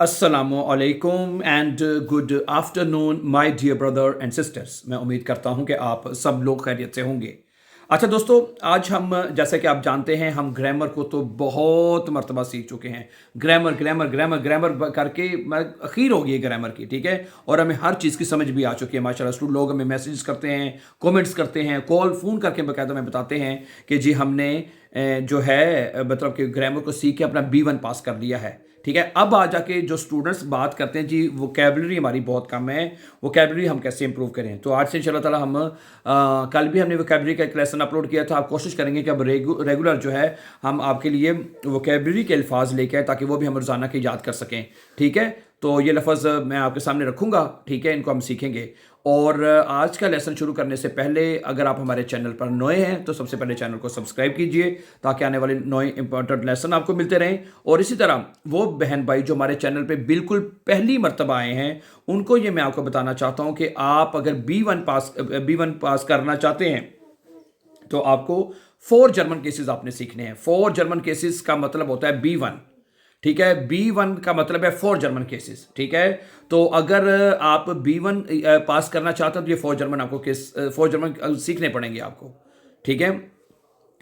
अस्सलामुअलैकुम and good afternoon my dear brother and sisters. मैं उम्मीद करता हूं कि आप सब लोग खैरियत से होंगे। अच्छा दोस्तों, आज हम जैसे कि आप जानते हैं हम ग्रामर को तो बहुत मर्तबा सीख चुके हैं। ग्रामर ग्रामर ग्रामर ग्रामर करके मैं अखीर हो गई है ग्रामर की, ठीक है। और हमें हर चीज़ की समझ भी आ चुकी है माशाल्लाह। स्टूडेंट लोग हमें मैसेज करते हैं, कमेंट्स करते हैं, कॉल फ़ोन करके बाकायदा हमें बताते हैं कि जी हमने जो है मतलब कि ग्रामर को सीख के अपना B1 पास कर लिया है, ठीक है। अब आ जाके जो स्टूडेंट्स बात करते हैं जी वोकैबुलरी हमारी बहुत कम है, वोकैबुलरी हम कैसे इंप्रूव करें। तो आज से इंशाल्लाह ताला हम कल भी हमने वोकैबुलरी का एक लेसन अपलोड किया था। आप कोशिश करेंगे कि अब रेगुलर जो है हम आपके लिए वोकैबुलरी के अल्फाज लेके आए ताकि वो भी हम रोज़ाना के याद कर सकें, ठीक है। तो ये लफ्ज़ मैं आपके सामने रखूँगा, ठीक है, इनको हम सीखेंगे। और आज का लेसन शुरू करने से पहले अगर आप हमारे चैनल पर नए हैं तो सबसे पहले चैनल को सब्सक्राइब कीजिए ताकि आने वाले नए इंपॉर्टेंट लेसन आपको मिलते रहें। और इसी तरह वो बहन भाई जो हमारे चैनल पे बिल्कुल पहली मर्तबा आए हैं उनको ये मैं आपको बताना चाहता हूँ कि आप अगर B1 पास करना चाहते हैं तो आपको 4 जर्मन केसेस आपने सीखने हैं। 4 जर्मन केसेस का मतलब होता है B1, ठीक है। B1 का मतलब है 4 जर्मन केसेस, ठीक है। तो अगर आप B1 पास करना चाहते हैं तो ये 4 जर्मन आपको 4 जर्मन सीखने पड़ेंगे आपको, ठीक है।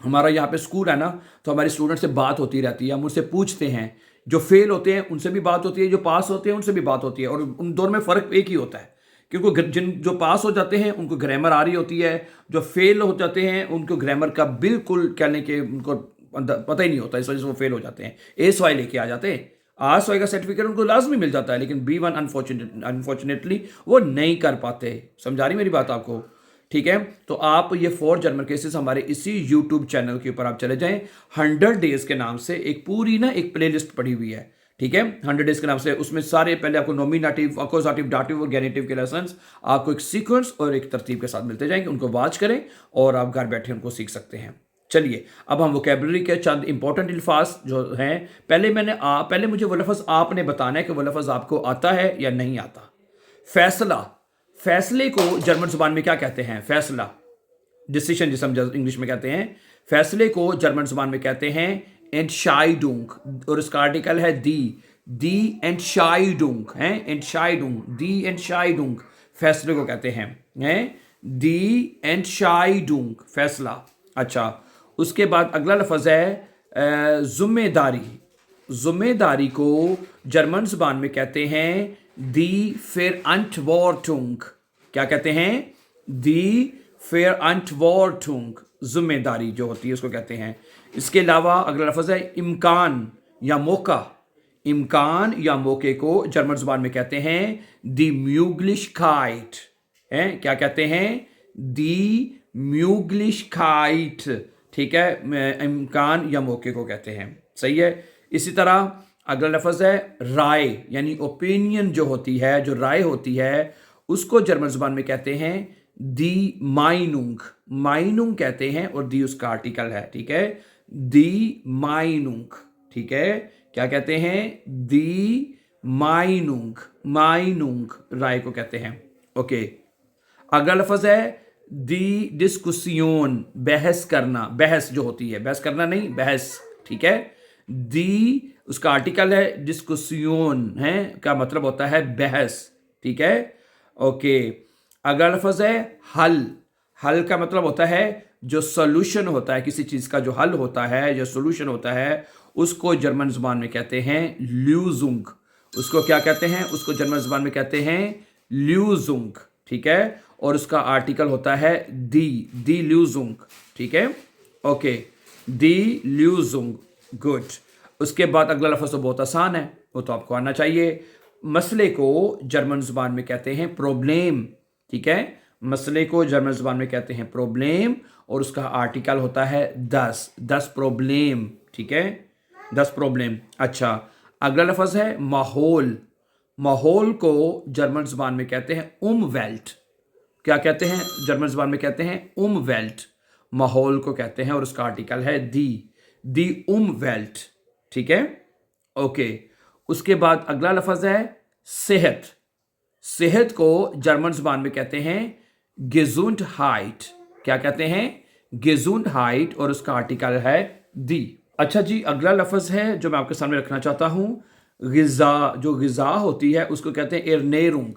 हमारा यहाँ पे स्कूल है ना, तो हमारे स्टूडेंट से बात होती रहती है, हम उनसे पूछते हैं। जो फेल होते हैं उनसे भी बात होती है, जो पास होते हैं उनसे भी बात होती है। और उन दोनों में फ़र्क एक ही होता है, क्योंकि जिन जो पास हो जाते हैं उनको ग्रामर आ रही होती है, जो फेल हो जाते हैं उनको ग्रामर का बिल्कुल कहने के उनको पता ही नहीं होता, इस वजह से वो फेल हो जाते हैं। A/Y लेके आ जाते हैं, R/Y का सर्टिफिकेट उनको लाजमी मिल जाता है, लेकिन B1 अनफॉर्चुनेटली वो नहीं कर पाते। समझा रही मेरी बात आपको, ठीक है। तो आप ये 4 जर्मन केसेस हमारे इसी यूट्यूब चैनल के ऊपर आप चले जाएं। 100 डेज के नाम से एक पूरी ना एक प्लेलिस्ट पड़ी हुई है, ठीक है। 100 डेज के नाम से उसमें सारे पहले आपको नॉमिनेटिव, अक्यूजेटिव, दाटिव और गेनेटिव के लेसन्स आपको एक सीक्वेंस और एक तरतीब के साथ मिलते जाएंगे। उनको वॉच करें और आप घर बैठे उनको सीख सकते हैं। चलिए अब हम वोकैबुलरी के चंद इंपॉर्टेंट अल्फाज जो हैं, पहले मुझे वो लफ्ज़ आपने बताना है कि वो लफ्ज़ आपको आता है या नहीं आता। फैसला, फैसले को जर्मन जुबान में क्या कहते हैं? फैसला, डिसीजन जिसे हम इंग्लिश में कहते हैं। फैसले को जर्मन जुबान में कहते हैं एंटशाइडुंग, और इसका आर्टिकल है दी एंटशाइडुंग है, एंटशाइडुंग, दी एंटशाइडुंग फैसले को कहते हैं दी एंटशाइडुंग फैसला। अच्छा, उसके बाद अगला लफ्ज़ है जिम्मेदारी। जिम्मेदारी को जर्मन जुबान में कहते हैं दी फेरअंटवॉर्टुंग। क्या कहते हैं? दी फेरअंटवॉर्टुंग, जिम्मेदारी जो होती है उसको कहते हैं। इसके अलावा अगला लफ्ज़ है इम्कान या मौका। इम्कान या मौके को जर्मन जुबान में कहते हैं दी म्यूग्लिशकाइट है। क्या कहते हैं? दी म्यूग्लिशकाइट, ठीक है। इम्कान या मौके को कहते हैं, सही है। इसी तरह अगला लफ्ज़ है राय, यानी ओपिनियन जो होती है, जो राय होती है उसको जर्मन जुबान में कहते हैं दी माइनुंग। माइनुंग कहते हैं और दी उसका आर्टिकल है, ठीक है। दी माइनुंग, ठीक है। क्या कहते हैं? दी माइनुंग, माइनुंग राय को कहते हैं, ओके। अगला लफ्ज़ है दी डिस्कुसियोन, बहस करना। बहस जो होती है, बहस करना नहीं, बहस, ठीक है। दी उसका आर्टिकल है डिस्कुसियोन है, का मतलब होता है बहस, ठीक है, ओके। अगला लफ्ज़ है हल। हल का मतलब होता है जो सोल्यूशन होता है, किसी चीज़ का जो हल होता है, जो सोल्यूशन होता है, उसको जर्मन जुबान में कहते हैं ल्यूजुंग। उसको क्या कहते हैं? उसको जर्मन जुबान में कहते हैं ल्यूजुंग, ठीक है। और उसका आर्टिकल होता है दी ल्यूजुंग, ठीक है, ओके। दी ल्यूजुंग, गुड। उसके बाद अगला लफ्ज़ तो बहुत आसान है, वो तो आपको आना चाहिए। मसले को जर्मन जुबान में कहते हैं प्रॉब्लम, ठीक है। मसले को जर्मन जुबान में कहते हैं प्रॉब्लम और उसका आर्टिकल होता है 10 प्रॉब्लम, ठीक है, 10 प्रॉब्लम। अच्छा, अगला लफ्ज़ है माहौल। माहौल को जर्मन जुबान में कहते हैं उमवेल्ट। क्या कहते हैं? जर्मन जुबान में कहते हैं उमवेल्ट, माहौल को कहते हैं और उसका आर्टिकल है दी उमवेल्ट, ठीक है, ओके। उसके बाद अगला लफ्ज़ है सेहत। सेहत को जर्मन जुबान में कहते हैं गेजुंडहाइट। क्या कहते हैं? गेजुंडहाइट और उसका आर्टिकल है दी। अच्छा जी, अगला लफ्ज़ है जो मैं आपके सामने रखना चाहता हूं ग़िज़ा, जो ग़िज़ा होती है उसको कहते हैं एरनेरुंग,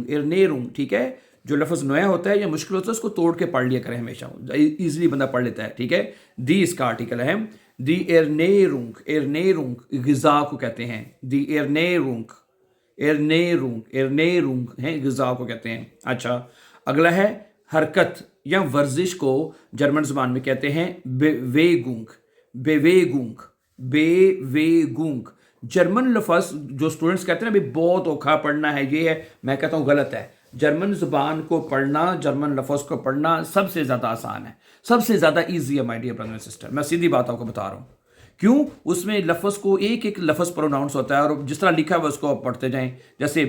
एरनेरुंग, ठीक है। जो लफ्ज़ नया होता है या मुश्किल होता है उसको तोड़ के पढ़ लिया करें हमेशा, ईजिली बंदा पढ़ लेता है, ठीक है। दी इसका आर्टिकल है, दी एरनेरुंग, ग़िज़ा को कहते हैं, दी एरनेरुंग है, ग़िज़ा को कहते हैं। अच्छा, अगला है हरकत या वर्जिश को जर्मन ज़बान में कहते हैं बेवेगुंग। जर्मन लफ्ज़ जो स्टूडेंट्स कहते हैं ना अभी बहुत औखा पढ़ना है, ये है, मैं कहता हूँ गलत है। जर्मन ज़बान को पढ़ना, जर्मन लफ्ज़ को पढ़ना सबसे ज़्यादा आसान है, सबसे ज़्यादा ईजी है my dear brother and sister. मैं सीधी बात आपको बता रहा हूँ, क्यों? उसमें लफ्ज़ को एक एक लफ्ज़ प्रोनाउंस होता है और जिस तरह लिखा हुआ उसको आप पढ़ते जाएं। जैसे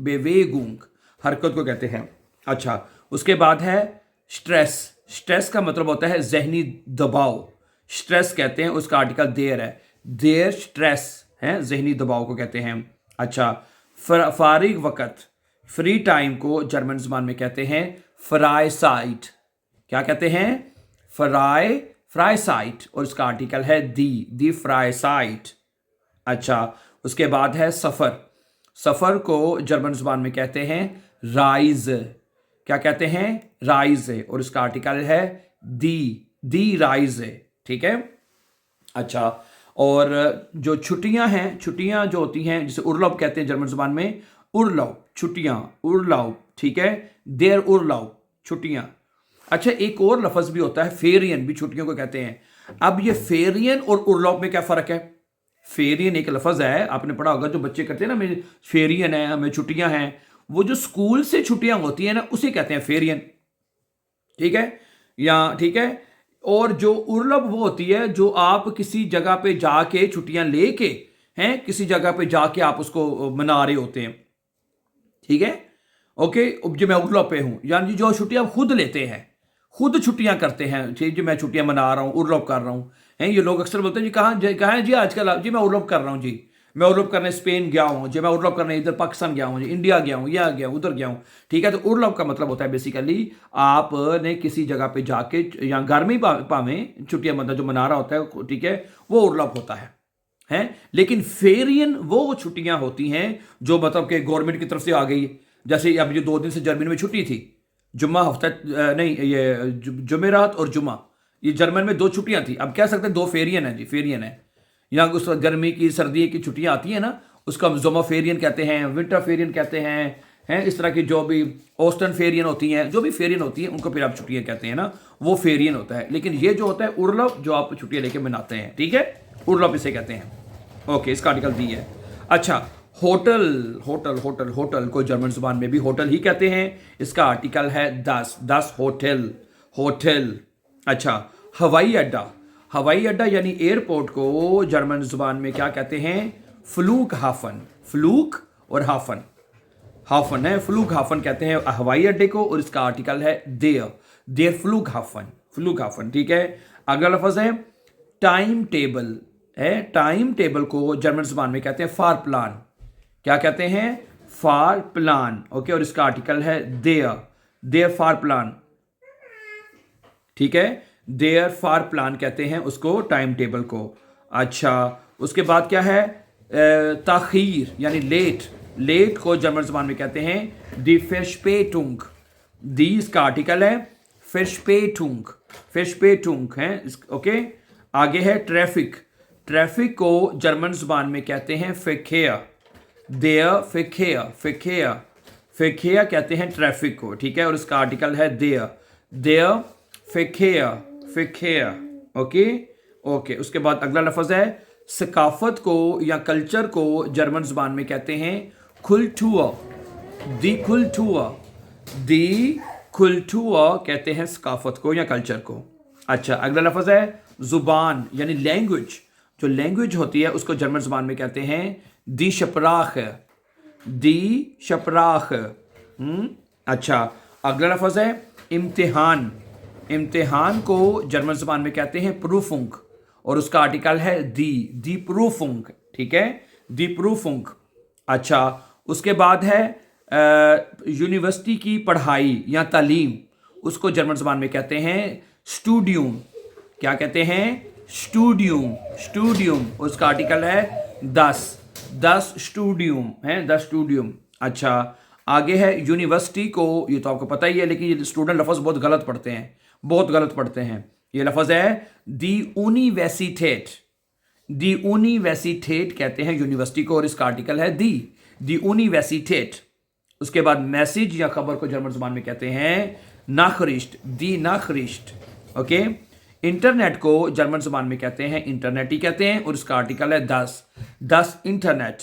बेवेगुंग हरकत को कहते हैं। अच्छा, उसके बाद है स्ट्रेस का मतलब होता है जहनी दबाव, स्ट्रेस कहते हैं, उसका आर्टिकल देयर है, देयर स्ट्रेस है, जहनी दबाव को कहते हैं। अच्छा, फारिग वक़्त, फ्री टाइम को जर्मन ज़बान में कहते हैं फ्राइसाइट। क्या कहते हैं? फ्राइसाइट, और इसका आर्टिकल है दी फ्राइसाइट। अच्छा, उसके बाद है सफ़र को जर्मन ज़बान में कहते हैं राइज। क्या कहते हैं? राइज, और इसका आर्टिकल है दी राइज, ठीक है। अच्छा, और जो छुट्टियां हैं, छुट्टियां जो होती हैं जिसे उर्लाub कहते हैं जर्मन ज़बान में, उर्लाub, छुट्टियां, उर्लाub, ठीक है, देयर उर्लाub, छुट्टियां। अच्छा, एक और लफ्ज़ भी होता है फेरियन, भी छुट्टियों को कहते हैं। अब ये फेरियन और उर्लाub में क्या फ़र्क है? फेरियन एक लफ्ज़ है, आपने पढ़ा होगा, जो बच्चे करते हैं ना, हमें फेरियन है, हमें छुट्टियां हैं, वो जो स्कूल से छुट्टियां होती हैं ना उसे कहते हैं फेरियन, ठीक है, या ठीक है। और जो उर्लाub वो होती है जो आप किसी जगह पे जाके छुट्टियां लेके हैं, किसी जगह पे जाके आप उसको मना रहे होते हैं, ठीक है, ओके। जो मैं उर्लाub पे हूं, यानी जो छुट्टियां खुद लेते हैं, खुद छुट्टियां करते हैं, जी मैं छुट्टियां मना रहा हूं, उर्लाub कर रहा हूं, हैं। ये लोग अक्सर बोलते हैं जी कहाँ है जी आजकल, जी मैं उर्लाub कर रहा हूं, जी मैं उर्लाub करने स्पेन गया हूँ, जी मैं उर्लाub करने इधर पाकिस्तान गया हूँ, जी इंडिया गया हूँ, यहाँ गया हूँ, उधर गया हूँ, ठीक है। तो उर्लाub का मतलब होता है बेसिकली आपने किसी जगह पे जाके, या घर में ही पावें छुट्टियां मतलब जो मना रहा होता है, ठीक है, वो उर्लाub होता है। लेकिन फेरियन वो छुट्टियां होती हैं जो मतलब कि गवर्नमेंट की तरफ से आ गई। जैसे अब ये 2 दिन से जर्मनी में छुट्टी थी, जुम्मा हफ्ता नहीं, ये जुमेरात और जुम्मा, ये जर्मन में 2 छुट्टियां थी। अब कह सकते हैं 2 फेरियन है जी, फेरियन है। या उस गर्मी की सर्दी की छुट्टियां आती हैं ना, उसका जोमा फेरियन कहते हैं, विंटर फेरियन कहते हैं, इस तरह की जो भी ऑस्टन फेरियन होती हैं, जो भी फेरियन होती हैं उनको फिर आप छुट्टियां कहते हैं ना, वो फेरियन होता है। लेकिन ये जो होता है उर्लाub, जो आप छुट्टियां लेके मनाते हैं, ठीक है, उर्लाub इसे कहते हैं। ओके, इसका आर्टिकल दी है। अच्छा, होटल को जर्मन ज़बान में भी होटल ही कहते हैं, इसका आर्टिकल है दस होटल। अच्छा, हवाई अड्डा यानी एयरपोर्ट को जर्मन ज़बान में क्या कहते हैं? फ्लूक हाफन है, फ्लूक हाफन कहते हैं हवाई अड्डे को, और इसका आर्टिकल है देयर फ्लूक हाफन, ठीक है। अगला लफ्ज़ है टाइम टेबल है, टाइम टेबल को जर्मन ज़बान में कहते हैं फार प्लान। क्या कहते हैं? फार प्लान, ओके, और इसका आर्टिकल है देयर फार प्लान, ठीक है, देयर फार प्लान कहते हैं उसको, टाइम टेबल को। अच्छा, उसके बाद क्या है? ताखीर यानी लेट को जर्मन ज़बान में कहते हैं दी फेशपेटुंग। दी इसका आर्टिकल है, फेशपेटुंग है, ओके। आगे है ट्रैफिक को जर्मन ज़बान में कहते हैं फेकेयर। देयर फेकेयर कहते हैं ट्रैफिक को, ठीक है, और इसका आर्टिकल है देयर फेकेयर, ओके। उसके बाद अगला लफ्ज़ है सकाफत को या कल्चर को जर्मन ज़बान में कहते हैं दी कुल्टूर कहते हैं सकाफत को या कल्चर को। अच्छा, अगला लफ्ज़ है ज़ुबान यानी लैंग्वेज। जो लैंग्वेज होती है उसको जर्मन ज़बान में कहते हैं दी शपराख। अच्छा, अगला लफ्ज़ है इम्तिहान को जर्मन ज़बान में कहते हैं प्रूफुंग, और उसका आर्टिकल है दी प्रूफुंग, ठीक है, दी प्रूफुंग। अच्छा, उसके बाद है यूनिवर्सिटी की पढ़ाई या तालीम, उसको जर्मन ज़बान में कहते हैं स्टूडियम। क्या कहते हैं? स्टूडियम, स्टूडियम, उसका आर्टिकल है 10, 10 स्टूडियम है, 10 स्टूडियम। अच्छा, आगे है यूनिवर्सिटी को, ये तो आपको पता ही है, लेकिन ये स्टूडेंट लफ्ज़ बहुत गलत पढ़ते हैं, बहुत गलत पढ़ते हैं। ये लफ्ज़ है दी यूनिवर्सिटेट, दी यूनिवर्सिटेट कहते हैं यूनिवर्सिटी को, और इसका आर्टिकल है दी यूनिवर्सिटेट। उसके बाद मैसेज या खबर को जर्मन जुबान में कहते हैं नाखरिश्त, दी नाखरिश्त। ओके, इंटरनेट को जर्मन जुबान में कहते हैं इंटरनेट ही कहते हैं, और इसका आर्टिकल है 10, 10 इंटरनेट।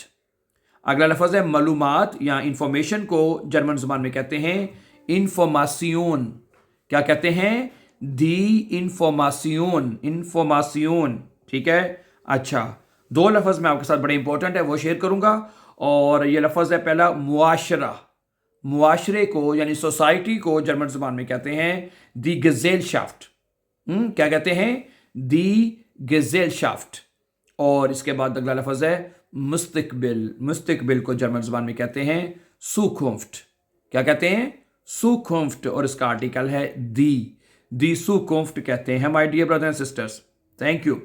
अगला लफ्ज़ है मालूमात या इंफॉर्मेशन को जर्मन जुबान में कहते हैं इंफॉर्मासियोन। क्या कहते हैं? दी इंफॉर्मासियोन, इंफॉर्मासियोन। ठीक है। अच्छा, दो लफ्ज़ मैं आपके साथ बड़े इंपॉर्टेंट है वो शेयर करूंगा, और ये लफ्ज़ है पहला मुआशरा। मुआशरे को यानी सोसाइटी को जर्मन जुबान में कहते हैं दी गेजेलशाफ्ट। क्या कहते हैं? दी गेजेलशाफ्ट। और इसके बाद अगला लफ्ज़ है मुस्तकबिल। मुस्तकबिल को जर्मन जुबान में कहते हैं सुकुंफ्ट। क्या कहते हैं? सुकुंफ्ट, और इसका आर्टिकल है दी सुकुंफ्ट कहते हैं my dear brothers and sisters. Thank you.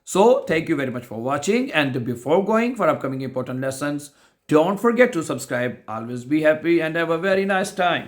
So, thank you very much for watching, and before going for upcoming important lessons, don't forget to subscribe. Always be happy and have a very nice time.